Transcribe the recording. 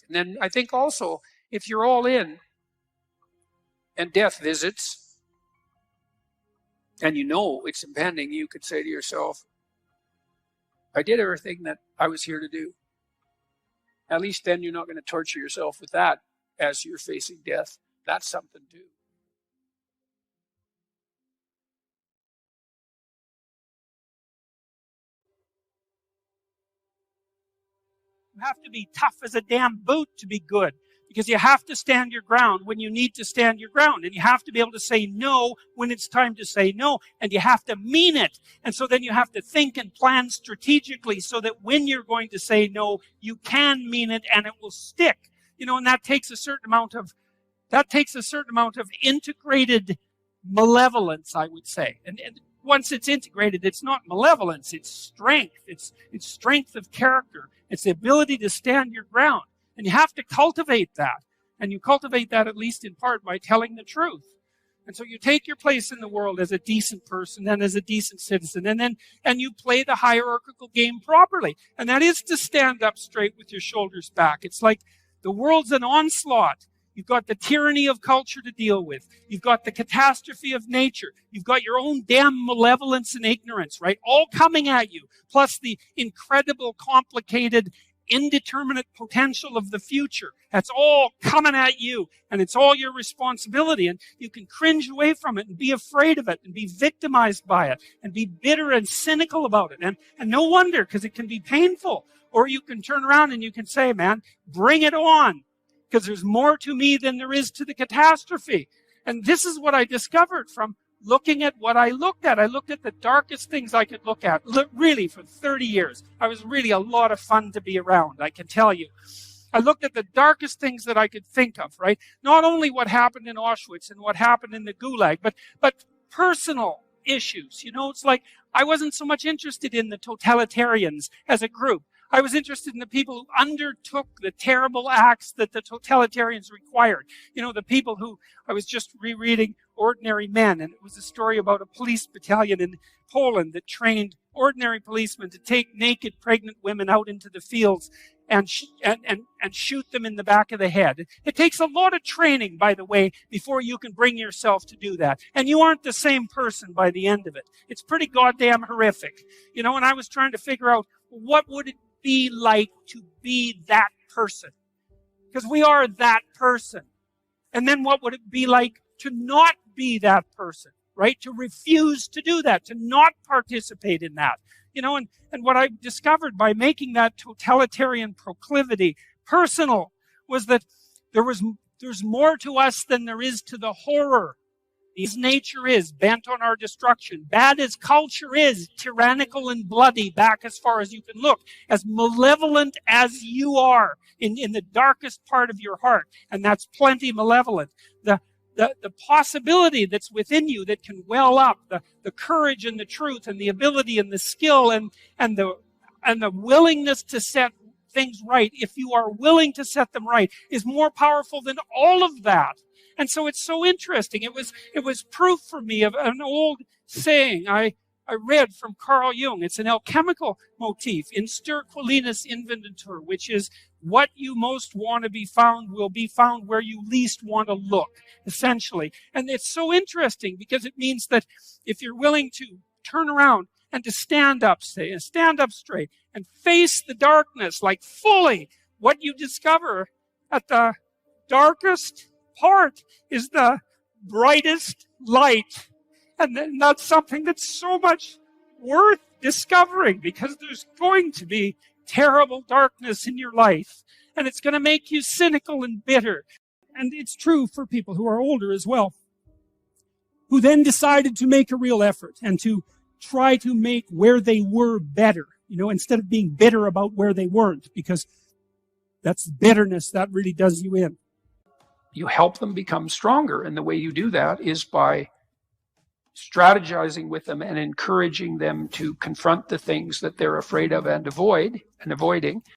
And then I think also, if you're all in and death visits, and you know it's impending, you could say to yourself, I did everything that I was here to do. At least then you're not going to torture yourself with that as you're facing death. That's something too. You have to be tough as a damn boot to be good, because you have to stand your ground when you need to stand your ground, and you have to be able to say no when it's time to say no, and you have to mean it. And so then you have to think and plan strategically so that when you're going to say no, you can mean it and it will stick. And that takes a certain amount of integrated malevolence, I would say. And once it's integrated, it's not malevolence, it's strength. It's strength of character. It's the ability to stand your ground. And you have to cultivate that. And you cultivate that at least in part by telling the truth. And so you take your place in the world as a decent person and as a decent citizen, and you play the hierarchical game properly. And that is to stand up straight with your shoulders back. It's like the world's an onslaught. You've got the tyranny of culture to deal with. You've got the catastrophe of nature. You've got your own damn malevolence and ignorance, right? All coming at you. Plus the incredible, complicated, indeterminate potential of the future. That's all coming at you. And it's all your responsibility. And you can cringe away from it and be afraid of it and be victimized by it and be bitter and cynical about it. And no wonder, because it can be painful. Or you can turn around and you can say, man, bring it on. Because there's more to me than there is to the catastrophe. And this is what I discovered from looking at what I looked at. I looked at the darkest things I could look at, really, for 30 years. I was really a lot of fun to be around, I can tell you. I looked at the darkest things that I could think of, right? Not only what happened in Auschwitz and what happened in the Gulag, but personal issues. It's like I wasn't so much interested in the totalitarians as a group. I was interested in the people who undertook the terrible acts that the totalitarians required. The people who, I was just rereading Ordinary Men, and it was a story about a police battalion in Poland that trained ordinary policemen to take naked pregnant women out into the fields and shoot them in the back of the head. It takes a lot of training, by the way, before you can bring yourself to do that. And you aren't the same person by the end of it. It's pretty goddamn horrific. And I was trying to figure out, what would it be like to be that person? Because we are that person. And then what would it be like to not be that person, right? To refuse to do that, to not participate in that. And what I discovered by making that totalitarian proclivity personal was that there's more to us than there is to the horror. As nature is, bent on our destruction, bad as culture is, tyrannical and bloody, back as far as you can look, as malevolent as you are in the darkest part of your heart, and that's plenty malevolent. The possibility that's within you that can well up, the courage and the truth and the ability and the skill and the willingness to set things right, if you are willing to set them right, is more powerful than all of that. And so it's so interesting. It was proof for me of an old saying I read from Carl Jung. It's an alchemical motif, in sterquilinus inventur, which is what you most want to be found will be found where you least want to look, essentially. And it's so interesting because it means that if you're willing to turn around and to stand up straight and face the darkness like fully, what you discover at the darkest part is the brightest light. And that's something that's so much worth discovering, because there's going to be terrible darkness in your life, and it's going to make you cynical and bitter. And it's true for people who are older as well, who then decided to make a real effort and to try to make where they were better, instead of being bitter about where they weren't, because that's bitterness that really does you in. You help them become stronger, and the way you do that is by strategizing with them and encouraging them to confront the things that they're afraid of and avoiding,